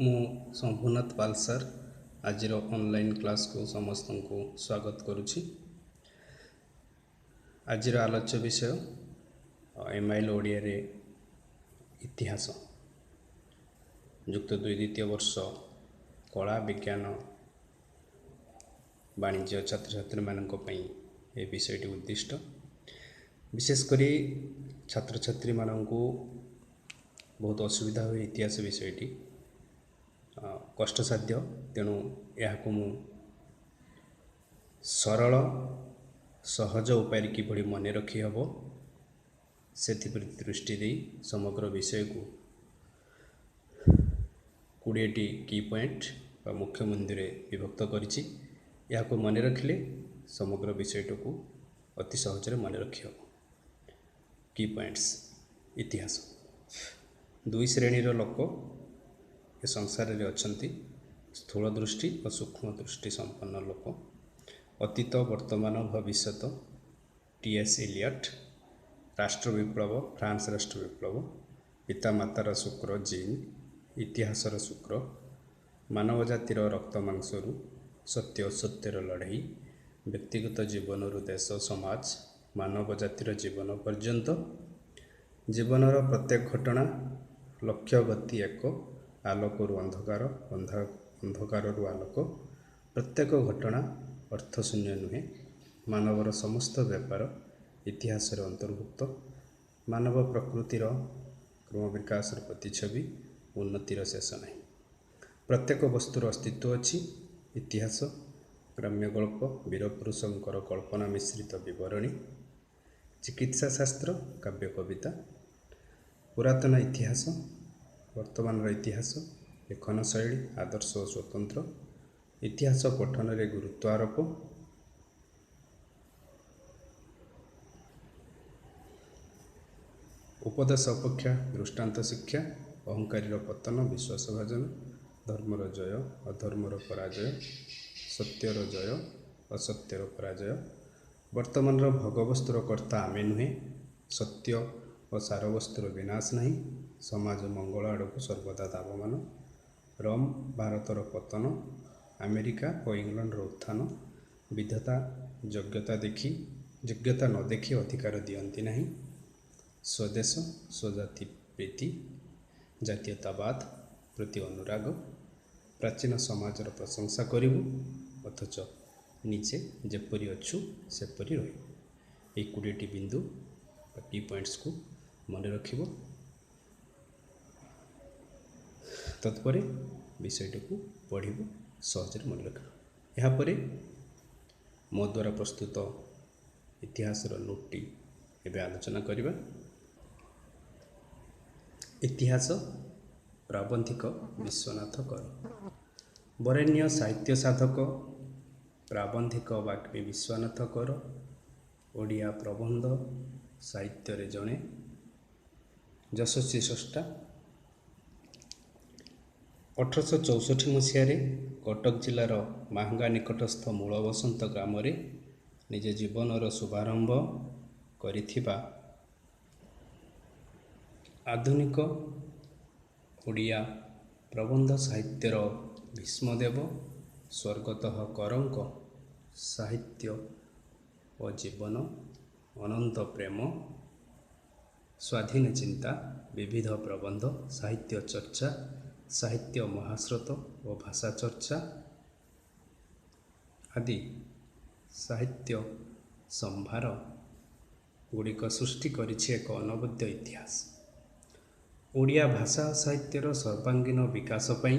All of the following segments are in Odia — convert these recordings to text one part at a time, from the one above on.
ମୁଁ ଶମ୍ଭୁନାଥ ପାଲ ସାର୍ ଆଜିର ଅନଲାଇନ୍ କ୍ଲାସ୍କୁ ସମସ୍ତଙ୍କୁ ସ୍ୱାଗତ କରୁଛି। ଆଜିର ଆଲୋଚ୍ୟ ବିଷୟ MIL ଓଡ଼ିଆରେ ଇତିହାସ। ଯୁକ୍ତ 2 ଦ୍ୱିତୀୟ ବର୍ଷ କଳା ବିଜ୍ଞାନ ବାଣିଜ୍ୟ ଛାତ୍ରଛାତ୍ରୀମାନଙ୍କ ପାଇଁ ଏ ବିଷୟଟି ଉଦ୍ଦିଷ୍ଟ। ବିଶେଷ କରି ଛାତ୍ରଛାତ୍ରୀମାନଙ୍କୁ ବହୁତ ଅସୁବିଧା ହୁଏ ଇତିହାସ ବିଷୟଟି, କଷ୍ଟସାଧ୍ୟ। ତେଣୁ ଏହାକୁ ମୁଁ ସରଳ ସହଜ ଉପାୟରେ କିଭଳି ମନେ ରଖି ହେବ ସେଥିପ୍ରତି ଦୃଷ୍ଟି ଦେଇ ସମଗ୍ର ବିଷୟକୁ 20ଟି କି ପଏଣ୍ଟ ବା ମୁଖ୍ୟ ବିନ୍ଦୁରେ ବିଭକ୍ତ କରିଛି। ଏହାକୁ ମନେ ରଖିଲେ ସମଗ୍ର ବିଷୟଟିକୁ ଅତି ସହଜରେ ମନେ ରଖି ହେବ। କି ପଏଣ୍ଟସ୍: ଇତିହାସ। ଦୁଇ ଶ୍ରେଣୀର ଲୋକ ଏ ସଂସାରରେ ଅଛନ୍ତି: ସ୍ଥୂଳ ଦୃଷ୍ଟି ଓ ସୂକ୍ଷ୍ମ ଦୃଷ୍ଟି ସମ୍ପନ୍ନ ଲୋକ। ଅତୀତ, ବର୍ତ୍ତମାନ, ଭବିଷ୍ୟତ। T.S. ଇଲିୟଟ୍। ରାଷ୍ଟ୍ର ବିପ୍ଳବ, ଫ୍ରାନ୍ସ ରାଷ୍ଟ୍ର ବିପ୍ଳବ। ପିତାମାତାର ଶୁକ୍ର ଜିନ୍, ଇତିହାସର ଶୁକ୍ର। ମାନବ ଜାତିର ରକ୍ତ ମାଂସରୁ, ସତ୍ୟ ଅସତ୍ୟର ଲଢ଼େଇ। ବ୍ୟକ୍ତିଗତ ଜୀବନରୁ ଦେଶ ସମାଜ, ମାନବ ଜାତିର ଜୀବନ ପର୍ଯ୍ୟନ୍ତ। ଜୀବନର ପ୍ରତ୍ୟେକ ଘଟଣା, ଲକ୍ଷ୍ୟ ଗତି ଏକ। ଆଲୋକରୁ ଅନ୍ଧକାର, ଅନ୍ଧକାରରୁ ଆଲୋକ। ପ୍ରତ୍ୟେକ ଘଟଣା ଅର୍ଥଶୂନ୍ୟ ନୁହେଁ। ମାନବର ସମସ୍ତ ବ୍ୟାପାର ଇତିହାସରେ ଅନ୍ତର୍ଭୁକ୍ତ। ମାନବ ପ୍ରକୃତିର କ୍ରମବିକାଶର ପ୍ରତିଛବି, ଉନ୍ନତିର ଶେଷ ନାହିଁ। ପ୍ରତ୍ୟେକ ବସ୍ତୁର ଅସ୍ତିତ୍ୱ ଅଛି। ଇତିହାସ ଗ୍ରାମ୍ୟଗଳ୍ପ, ବୀରପୁରୁଷଙ୍କର କଳ୍ପନା ମିଶ୍ରିତ ବିବରଣୀ। ଚିକିତ୍ସାଶାସ୍ତ୍ର, କାବ୍ୟ କବିତା। ପୁରାତନ ଇତିହାସ, ବର୍ତ୍ତମାନର ଇତିହାସ, ଲେଖନ ଶୈଳୀ, ଆଦର୍ଶ ଓ ସ୍ୱତନ୍ତ୍ର। ଇତିହାସ ପଠନରେ ଗୁରୁତ୍ୱ ଆରୋପ। ଉପଦେଶ ଅପେକ୍ଷା ଦୃଷ୍ଟାନ୍ତ ଶିକ୍ଷା। ଅହଙ୍କାରୀର ପତନ, ବିଶ୍ୱାସଭାଜନ। ଧର୍ମର ଜୟ, ଅଧର୍ମର ପରାଜୟ। ସତ୍ୟର ଜୟ, ଅସତ୍ୟର ପରାଜୟ। ବର୍ତ୍ତମାନର ଭୋଗବସ୍ତୁର କର୍ତ୍ତା ଆମେ ନୁହେଁ। ସତ୍ୟ ଓ ସାରବସ୍ତୁର ବିନାଶ ନାହିଁ। ସମାଜ ମଙ୍ଗଳ ଆଡ଼କୁ ସର୍ବଦା ଧାବମାନ। ରୋମ୍ ଭାରତର ପତନ, ଆମେରିକା ଓ ଇଂଲଣ୍ଡର ଉତ୍ଥାନ। ବିଧାତା ଯୋଗ୍ୟତା ନ ଦେଖି ଅଧିକାର ଦିଅନ୍ତି ନାହିଁ। ସ୍ୱଦେଶ, ସ୍ୱଜାତି ପ୍ରୀତି, ଜାତୀୟତାବାଦ ପ୍ରତି ଅନୁରାଗ। ପ୍ରାଚୀନ ସମାଜର ପ୍ରଶଂସା କରିବୁ, ଅଥଚ ନିଜେ ଯେପରି ଅଛୁ ସେପରି ରହିବୁ। ଏହି 20ଟି ବିନ୍ଦୁ ବା କି ପଏଣ୍ଟସ୍କୁ ମନେ ରଖିବ। ତତ୍ପରେ ବିଷୟଟିକୁ ପଢ଼ିବ, ସହଜରେ ମନେ ରଖିବ। ଏହାପରେ ମୋ ଦ୍ୱାରା ପ୍ରସ୍ତୁତ ଇତିହାସର ନୋଟ୍ଟି ଏବେ ଆଲୋଚନା କରିବା। ଇତିହାସ ପ୍ରାବନ୍ଧିକ ବିଶ୍ୱନାଥ କର। ବରେଣ୍ୟ ସାହିତ୍ୟ ସାଧକ ପ୍ରାବନ୍ଧିକ ବାଗ୍ମୀ ବିଶ୍ୱନାଥ କର ଓଡ଼ିଆ ପ୍ରବନ୍ଧ ସାହିତ୍ୟରେ ଜଣେ ଯଶସ୍ୱୀ ସ୍ରଷ୍ଟା। 1864 ମସିହାରେ କଟକ ଜିଲ୍ଲାର ମାହାଙ୍ଗା ନିକଟସ୍ଥ ମୂଳବସନ୍ତ ଗ୍ରାମରେ ନିଜ ଜୀବନର ଶୁଭାରମ୍ଭ କରିଥିବା ଆଧୁନିକ ଓଡ଼ିଆ ପ୍ରବନ୍ଧ ସାହିତ୍ୟର ଭୀଷ୍ମଦେବ ସ୍ୱର୍ଗତଃ କରଙ୍କ ସାହିତ୍ୟ ଓ ଜୀବନ, ଅନନ୍ତ ପ୍ରେମ, ସ୍ୱାଧୀନ ଚିନ୍ତା, ବିବିଧ ପ୍ରବନ୍ଧ, ସାହିତ୍ୟ ଚର୍ଚ୍ଚା, ସାହିତ୍ୟ ମହାସ୍ରୋତ ଓ ଭାଷା ଚର୍ଚ୍ଚା ଆଦି ସାହିତ୍ୟ ସମ୍ଭାର ଗୁଡ଼ିକ ସୃଷ୍ଟି କରିଛି ଏକ ଅନବଦ୍ୟ ଇତିହାସ। ଓଡ଼ିଆ ଭାଷା ଓ ସାହିତ୍ୟର ସର୍ବାଙ୍ଗୀନ ବିକାଶ ପାଇଁ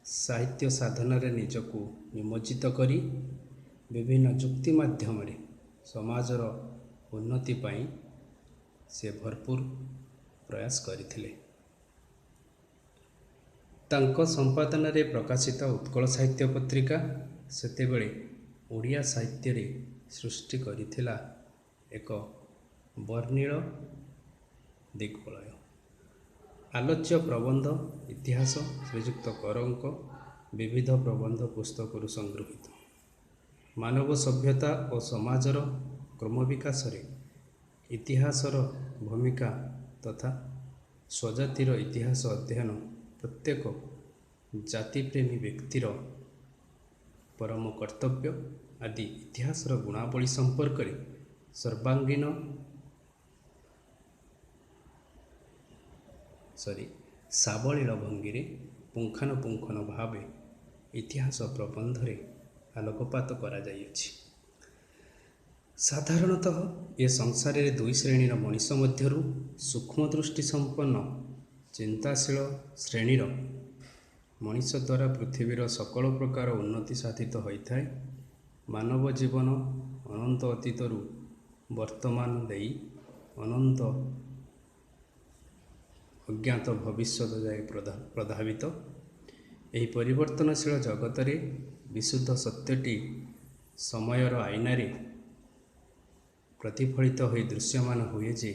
ସାହିତ୍ୟ ସାଧନାରେ ନିଜକୁ ନିମଜ୍ଜିତ କରି ବିଭିନ୍ନ ଯୁକ୍ତି ମାଧ୍ୟମରେ ସମାଜର ଉନ୍ନତି ପାଇଁ ସେ ଭରପୁର ପ୍ରୟାସ କରିଥିଲେ। ତାଙ୍କ ସମ୍ପାଦନାରେ ପ୍ରକାଶିତ ଉତ୍କଳ ସାହିତ୍ୟ ପତ୍ରିକା ସେତେବେଳେ ଓଡ଼ିଆ ସାହିତ୍ୟରେ ସୃଷ୍ଟି କରିଥିଲା ଏକ ବର୍ଣ୍ଣିଳ ଦିଗ୍ବଳୟ। ଆଲୋଚ୍ୟ ପ୍ରବନ୍ଧ ଇତିହାସ ଶ୍ରୀଯୁକ୍ତ କରଙ୍କ ବିବିଧ ପ୍ରବନ୍ଧ ପୁସ୍ତକରୁ ସଂଗୃହୀତ। ମାନବ ସଭ୍ୟତା ଓ ସମାଜର କ୍ରମବିକାଶରେ ଇତିହାସର ଭୂମିକା ତଥା ସ୍ୱଜାତିର ଇତିହାସ ଅଧ୍ୟୟନ ପ୍ରତ୍ୟେକ ଜାତିପ୍ରେମୀ ବ୍ୟକ୍ତିର ପରମ କର୍ତ୍ତବ୍ୟ ଆଦି ଇତିହାସର ଗୁଣାବଳୀ ସମ୍ପର୍କରେ ସର୍ବାଙ୍ଗୀନ ସାବଳୀଳ ଭଙ୍ଗୀରେ ପୁଙ୍ଖାନୁପୁଙ୍ଖନ ଭାବେ ଇତିହାସ ପ୍ରବନ୍ଧରେ ଆଲୋକପାତ କରାଯାଇଅଛି। ସାଧାରଣତଃ ଏ ସଂସାରରେ ଦୁଇ ଶ୍ରେଣୀର ମଣିଷ ମଧ୍ୟରୁ ସୂକ୍ଷ୍ମ ଦୃଷ୍ଟି ସମ୍ପନ୍ନ ଚିନ୍ତାଶୀଳ ଶ୍ରେଣୀର ମଣିଷ ଦ୍ୱାରା ପୃଥିବୀର ସକଳ ପ୍ରକାର ଉନ୍ନତି ସାଧିତ ହୋଇଥାଏ। ମାନବ ଜୀବନ ଅନନ୍ତ ଅତୀତରୁ ବର୍ତ୍ତମାନ ଦେଇ ଅନନ୍ତ ଅଜ୍ଞାତ ଭବିଷ୍ୟତ ଯାଏ ପ୍ରଧାବିତ। ଏହି ପରିବର୍ତ୍ତନଶୀଳ ଜଗତରେ ବିଶୁଦ୍ଧ ସତ୍ୟଟି ସମୟର ଆଇନାରେ ପ୍ରତିଫଳିତ ହୋଇ ଦୃଶ୍ୟମାନ ହୁଏ ଯେ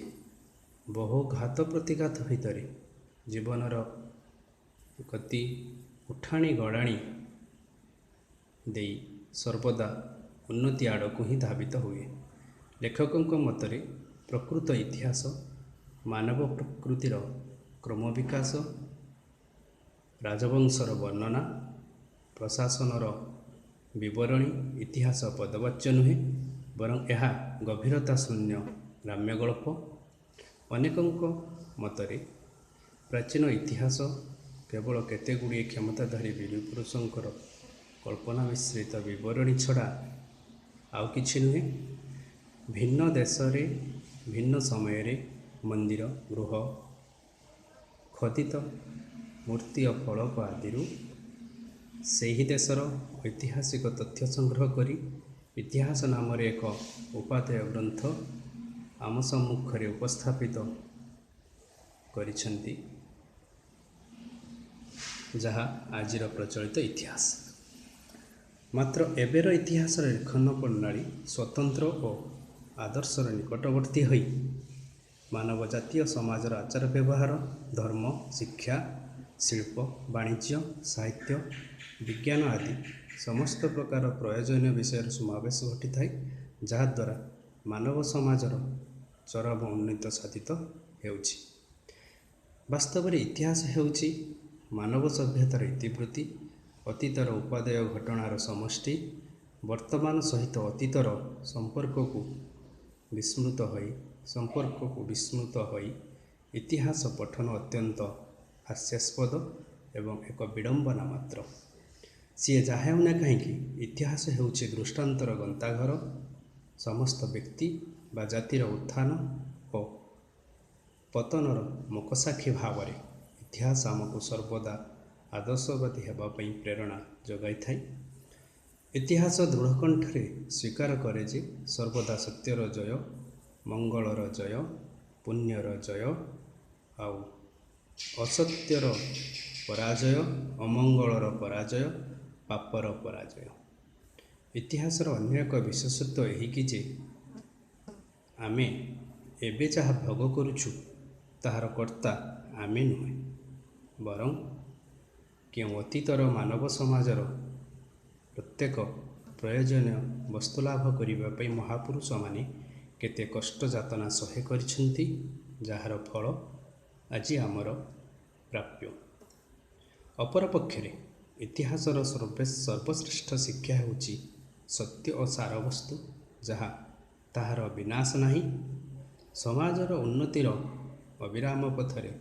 ବହୁ ଘାତ ପ୍ରତିଘାତ ଭିତରେ ଜୀବନର ଗତି ଉଠାଣି ଗଡ଼ାଣି ଦେଇ ସର୍ବଦା ଉନ୍ନତି ଆଡ଼କୁ ହିଁ ଧାବିତ ହୁଏ। ଲେଖକଙ୍କ ମତରେ ପ୍ରକୃତ ଇତିହାସ ମାନବ ପ୍ରକୃତିର କ୍ରମ ବିକାଶ, ରାଜବଂଶର ବର୍ଣ୍ଣନା, ପ୍ରଶାସନର ବିବରଣୀ। ଇତିହାସ ପଦବାଚ୍ୟ ନୁହେଁ, ବରଂ ଏହା ଗଭୀରତା ଶୂନ୍ୟ ଗ୍ରାମ୍ୟଗଳ୍ପ। ଅନେକଙ୍କ ମତରେ ପ୍ରାଚୀନ ଇତିହାସ କେବଳ କେତେଗୁଡ଼ିଏ କ୍ଷମତାଧାରୀ ବୀର ପୁରୁଷଙ୍କର କଳ୍ପନା ମିଶ୍ରିତ ବିବରଣୀ ଛଡ଼ା ଆଉ କିଛି ନୁହେଁ। ଭିନ୍ନ ଦେଶରେ ଭିନ୍ନ ସମୟରେ ମନ୍ଦିର, ଗୃହ, ଖୋଦିତ ମୂର୍ତ୍ତି ଓ ଫଳକ ଆଦିରୁ ସେହି ଦେଶର ଐତିହାସିକ ତଥ୍ୟ ସଂଗ୍ରହ କରି ଇତିହାସ ନାମରେ ଏକ ଉପାଦେୟ ଗ୍ରନ୍ଥ ଆମ ସମ୍ମୁଖରେ ଉପସ୍ଥାପିତ କରିଛନ୍ତି, ଯାହା ଆଜିର ପ୍ରଚଳିତ ଇତିହାସ। ମାତ୍ର ଏବେର ଇତିହାସର ଲେଖନ ପ୍ରଣାଳୀ ସ୍ୱତନ୍ତ୍ର ଓ ଆଦର୍ଶର ନିକଟବର୍ତ୍ତୀ ହୋଇ ମାନବ ଜାତୀୟ ସମାଜର ଆଚାର ବ୍ୟବହାର, ଧର୍ମ, ଶିକ୍ଷା, ଶିଳ୍ପ, ବାଣିଜ୍ୟ, ସାହିତ୍ୟ, ବିଜ୍ଞାନ ଆଦି ସମସ୍ତ ପ୍ରକାର ପ୍ରୟୋଜନୀୟ ବିଷୟର ସମାବେଶ ଘଟିଥାଏ, ଯାହାଦ୍ୱାରା ମାନବ ସମାଜର ଚରମ ଉନ୍ନତି ସାଧିତ ହେଉଛି। ବାସ୍ତବରେ ଇତିହାସ ହେଉଛି ମାନବ ସଭ୍ୟତାର ଇତିବୃତ୍ତି, ଅତୀତର ଉପାଦେୟ ଘଟଣାର ସମଷ୍ଟି। ବର୍ତ୍ତମାନ ସହିତ ଅତୀତର ସମ୍ପର୍କକୁ ବିସ୍ମୃତ ହୋଇ ଇତିହାସ ପଠନ ଅତ୍ୟନ୍ତ ହାସ୍ୟାସ୍ପଦ ଏବଂ ଏକ ବିଡ଼ମ୍ବନା ମାତ୍ର। ସିଏ ଯାହା ହେଉନା କାହିଁକି, ଇତିହାସ ହେଉଛି ଦୃଷ୍ଟାନ୍ତର ଗନ୍ତାଘର। ସମସ୍ତ ବ୍ୟକ୍ତି ବା ଜାତିର ଉତ୍ଥାନ ଓ ପତନର ମୂକସାକ୍ଷୀ ଭାବରେ ଇତିହାସ ଆମକୁ ସର୍ବଦା ଆଦର୍ଶବାଦୀ ହେବା ପାଇଁ ପ୍ରେରଣା ଯୋଗାଇଥାଏ। ଇତିହାସ ଦୃଢ଼କଣ୍ଠରେ ସ୍ୱୀକାର କରେ ଯେ ସର୍ବଦା ସତ୍ୟର ଜୟ, ମଙ୍ଗଳର ଜୟ, ପୁଣ୍ୟର ଜୟ ଆଉ ଅସତ୍ୟର ପରାଜୟ, ଅମଙ୍ଗଳର ପରାଜୟ, ପାପର ପରାଜୟ। ଇତିହାସର ଅନ୍ୟ ଏକ ବିଶେଷତ୍ୱ ଏହିକି ଯେ ଆମେ ଏବେ ଯାହା ଭୋଗ କରୁଛୁ ତାହାର କର୍ତ୍ତା ଆମେ ନୁହେଁ, ବରଂ କେଉଁ ଅତୀତର ମାନବ ସମାଜର ପ୍ରତ୍ୟେକ ପ୍ରୟୋଜନୀୟ ବସ୍ତୁ ଲାଭ କରିବା ପାଇଁ ମହାପୁରୁଷମାନେ କେତେ କଷ୍ଟ ଯାତନା ସହ୍ୟ କରିଛନ୍ତି, ଯାହାର ଫଳ ଆଜି ଆମର ପ୍ରାପ୍ୟ। ଅପରପକ୍ଷରେ ଇତିହାସର ସର୍ବଶ୍ରେଷ୍ଠ ଶିକ୍ଷା ହେଉଛି ସତ୍ୟ ଓ ସାରବସ୍ତୁ, ଯାହା ତାହାର ବିନାଶ ନାହିଁ। ସମାଜର ଉନ୍ନତିର ଅବିରାମ ପଥରେ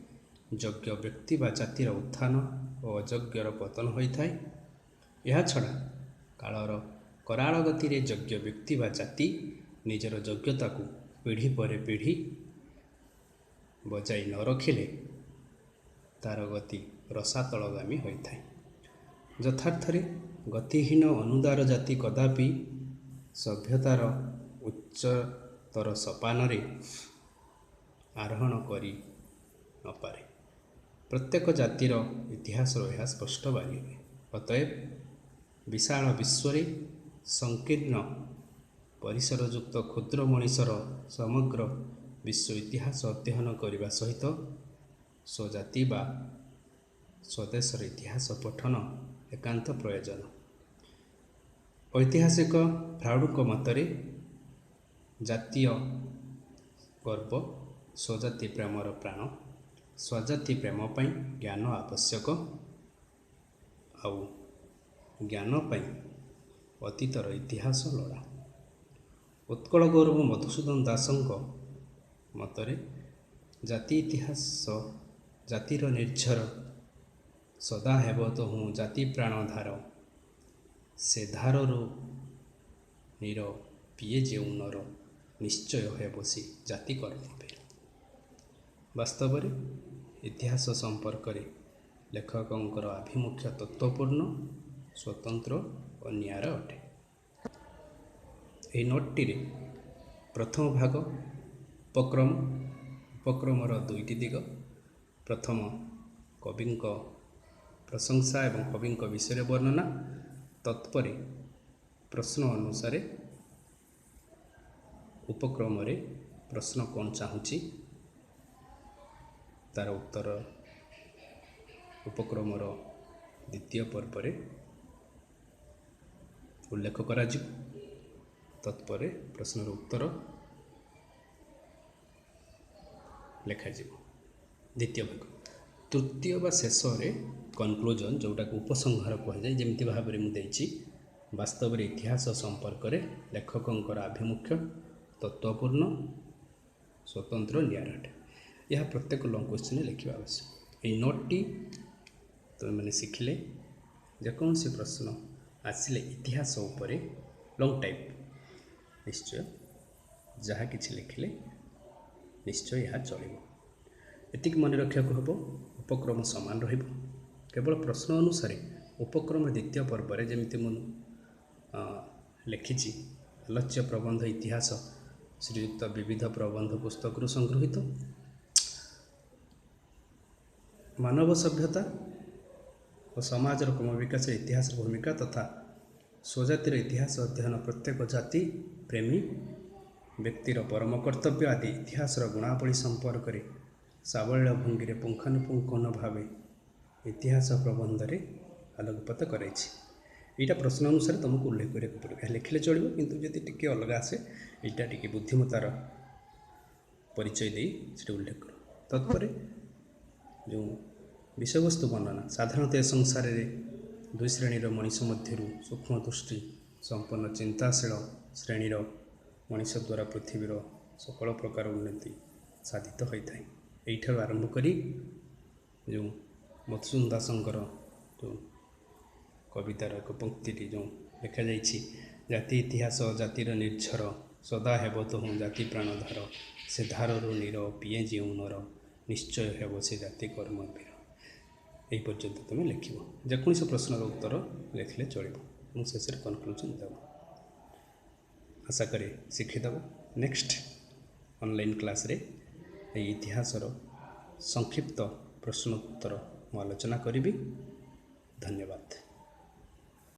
ଯୋଗ୍ୟ ବ୍ୟକ୍ତି ବା ଜାତିର ଉତ୍ଥାନ ଓ ଅଯୋଗ୍ୟର ପତନ ହୋଇଥାଏ। ଏହାଛଡ଼ା କାଳର କରାଳ ଗତିରେ ଯୋଗ୍ୟ ବ୍ୟକ୍ତି ବା ଜାତି ନିଜର ଯୋଗ୍ୟତାକୁ ପିଢ଼ି ପରେ ପିଢ଼ି ବଜାଇ ନ ରଖିଲେ ତାର ଗତି ରସାତଳଗାମୀ ହୋଇଥାଏ। ଯଥାର୍ଥରେ ଗତିହୀନ ଅନୁଦାର ଜାତି କଦାପି ସଭ୍ୟତାର ଉଚ୍ଚତର ସୋପାନରେ ଆରୋହଣ କରି ନପାରେ। ପ୍ରତ୍ୟେକ ଜାତିର ଇତିହାସରୁ ଏହା ସ୍ପଷ୍ଟ ବାରି ହୁଏ। ଅତଏବ ବିଶାଳ ବିଶ୍ୱରେ ସଂକୀର୍ଣ୍ଣ ପରିସରଯୁକ୍ତ କ୍ଷୁଦ୍ର ମଣିଷର ସମଗ୍ର ବିଶ୍ୱ ଇତିହାସ ଅଧ୍ୟୟନ କରିବା ସହିତ ସ୍ୱଜାତି ବା ସ୍ୱଦେଶର ଇତିହାସ ପଠନ ଏକାନ୍ତ ପ୍ରୟୋଜନ। ଐତିହାସିକ ଫ୍ରାଉଡ଼ଙ୍କ ମତରେ ଜାତୀୟ ଗର୍ବ ସ୍ୱଜାତି ପ୍ରେମର ପ୍ରାଣ। ସ୍ୱଜାତି ପ୍ରେମ ପାଇଁ ଜ୍ଞାନ ଆବଶ୍ୟକ। ଆଉ ଜ୍ଞାନ ପାଇଁ ଅତୀତର ଇତିହାସ ଲୋଡ଼ା। ଉତ୍କଳ ଗୌରବ ମଧୁସୂଦନ ଦାସଙ୍କ ମତରେ ଜାତି ଇତିହାସ ଜାତିର ନିର୍ଝର, ସଦା ହେବ ତହୁଁ ଜାତି ପ୍ରାଣ ଧାର। ସେ ଧାରରୁ ନୀର ପିଏ ଯେଉଁ ନର, ନିଶ୍ଚୟ ହେବ ସେ ଜାତି କର୍ମବୀର। ବାସ୍ତବରେ ଇତିହାସ ସମ୍ପର୍କରେ ଲେଖକଙ୍କର ଆଭିମୁଖ୍ୟ ତତ୍ତ୍ୱପୂର୍ଣ୍ଣ, ସ୍ୱତନ୍ତ୍ର ଓ ନିଆରା ଅଟେ। ଏହି ନୋଟଟିରେ ପ୍ରଥମ ଭାଗ ଉପକ୍ରମ, ଉପକ୍ରମର ଦୁଇଟି ଦିଗ। ପ୍ରଥମ କବିଙ୍କ ପ୍ରଶଂସା ଏବଂ କବିଙ୍କ ବିଷୟରେ ବର୍ଣ୍ଣନା, ତତ୍ପରେ ପ୍ରଶ୍ନ ଅନୁସାରେ ଉପକ୍ରମରେ ପ୍ରଶ୍ନ କ'ଣ ଚାହୁଁଛି ତା'ର ଉତ୍ତର ଉପକ୍ରମର ଦ୍ୱିତୀୟ ପର୍ବରେ ଉଲ୍ଲେଖ କରାଯିବ। ତତ୍ପରେ ପ୍ରଶ୍ନର ଉତ୍ତର ଲେଖାଯିବ। ଦ୍ୱିତୀୟ ଭାଗ ତୃତୀୟ ବା ଶେଷରେ କନକ୍ଲୁଜନ୍, ଯେଉଁଟାକୁ ଉପସଂହାର କୁହାଯାଏ, ଯେମିତି ଭାବରେ ମୁଁ ଦେଇଛି। ବାସ୍ତବରେ ଇତିହାସ ସମ୍ପର୍କରେ ଲେଖକଙ୍କର ଆଭିମୁଖ୍ୟ ତତ୍ତ୍ୱପୂର୍ଣ୍ଣ, ସ୍ୱତନ୍ତ୍ର, ନିଆରା ଅଟେ। ଏହା ପ୍ରତ୍ୟେକ ଲଙ୍ଗ୍ କ୍ୱେଶ୍ଚିନ୍ରେ ଲେଖିବା ଆବଶ୍ୟକ। ଏହି ନୋଟ୍ଟି ତୁମେମାନେ ଶିଖିଲେ ଯେକୌଣସି ପ୍ରଶ୍ନ ଆସିଲେ ଇତିହାସ ଉପରେ ଲଙ୍ଗ୍ ଟାଇପ୍ ନିଶ୍ଚୟ ଯାହା କିଛି ଲେଖିଲେ ନିଶ୍ଚୟ ଏହା ଚଳିବ। ଏତିକି ମନେ ରଖିବାକୁ ହେବ, ଉପକ୍ରମ ସମାନ ରହିବ। କେବଳ ପ୍ରଶ୍ନ ଅନୁସାରେ ଉପକ୍ରମ ଦ୍ୱିତୀୟ ପର୍ବରେ ଯେମିତି ମୁଁ ଲେଖିଛି, ଆଲୋଚ୍ୟ ପ୍ରବନ୍ଧ ଇତିହାସ ଶ୍ରୀଯୁକ୍ତ ବିବିଧ ପ୍ରବନ୍ଧ ପୁସ୍ତକରୁ ସଂଗୃହୀତ। ମାନବ ସଭ୍ୟତା ଓ ସମାଜର କ୍ରମ ବିକାଶରେ ଇତିହାସର ଭୂମିକା ତଥା ସ୍ୱଜାତିର ଇତିହାସ ଅଧ୍ୟୟନ ପ୍ରତ୍ୟେକ ଜାତି ପ୍ରେମୀ ବ୍ୟକ୍ତିର ପରମ କର୍ତ୍ତବ୍ୟ ଆଦି ଇତିହାସର ଗୁଣାବଳୀ ସମ୍ପର୍କରେ ସାବଳୀଳ ଭଙ୍ଗୀରେ ପୁଙ୍ଖାନୁପୁଙ୍ଖନ ଭାବେ ଇତିହାସ ପ୍ରବନ୍ଧରେ ଆଲୋକପାତ କରାଇଛି। ଏଇଟା ପ୍ରଶ୍ନ ଅନୁସାରେ ତୁମକୁ ଉଲ୍ଲେଖ କରିବାକୁ ପଡ଼ିବ। ଏହା ଲେଖିଲେ ଚଳିବ, କିନ୍ତୁ ଯଦି ଟିକେ ଅଲଗା ଆସେ ଏଇଟା ଟିକେ ବୁଦ୍ଧିମତାର ପରିଚୟ ଦେଇ ସେଠି ଉଲ୍ଲେଖ କର। ତତ୍ପରେ ଯେଉଁ ବିଷୟବସ୍ତୁ ବର୍ଣ୍ଣନା, ସାଧାରଣତଃ ଏ ସଂସାରରେ ଦୁଇ ଶ୍ରେଣୀର ମଣିଷ ମଧ୍ୟରୁ ସୂକ୍ଷ୍ମ ଦୃଷ୍ଟି ସମ୍ପନ୍ନ ଚିନ୍ତାଶୀଳ ଶ୍ରେଣୀର ମଣିଷ ଦ୍ୱାରା ପୃଥିବୀର ସକଳ ପ୍ରକାର ଉନ୍ନତି ସାଧିତ ହୋଇଥାଏ। ଏଇଠାରୁ ଆରମ୍ଭ କରି ଯେଉଁ ମଧୁସୂଦନ ଦାସଙ୍କର ଯେଉଁ କବିତାର ଏକ ପଂକ୍ତିଟି ଯେଉଁ ଲେଖାଯାଇଛି, ଜାତି ଇତିହାସ ଜାତିର ନିର୍ଝର, ସଦା ହେବ ତହୁଁ ଜାତି ପ୍ରାଣ ଧାର। ସେ ଧାରରୁ ନୀର ପିଏ ଯେଉଁ ନର, ନିଶ୍ଚୟ ହେବ ସେ ଜାତି କର୍ମବୀର। ଏହି ପର୍ଯ୍ୟନ୍ତ ତୁମେ ଲେଖିବ। ଯେକୌଣସି ପ୍ରଶ୍ନର ଉତ୍ତର ଲେଖିଲେ ଚଳିବ ଏବଂ ଶେଷରେ କନକ୍ଲୁଜନ୍ ଦେବ। ଆଶା କରେ ଶିଖିଦେବ। ନେକ୍ସଟ ଅନଲାଇନ୍ କ୍ଲାସ୍ରେ ଏହି ଇତିହାସର ସଂକ୍ଷିପ୍ତ ପ୍ରଶ୍ନୋତ୍ତର ମୁଁ ଆଲୋଚନା କରିବି। ଧନ୍ୟବାଦ।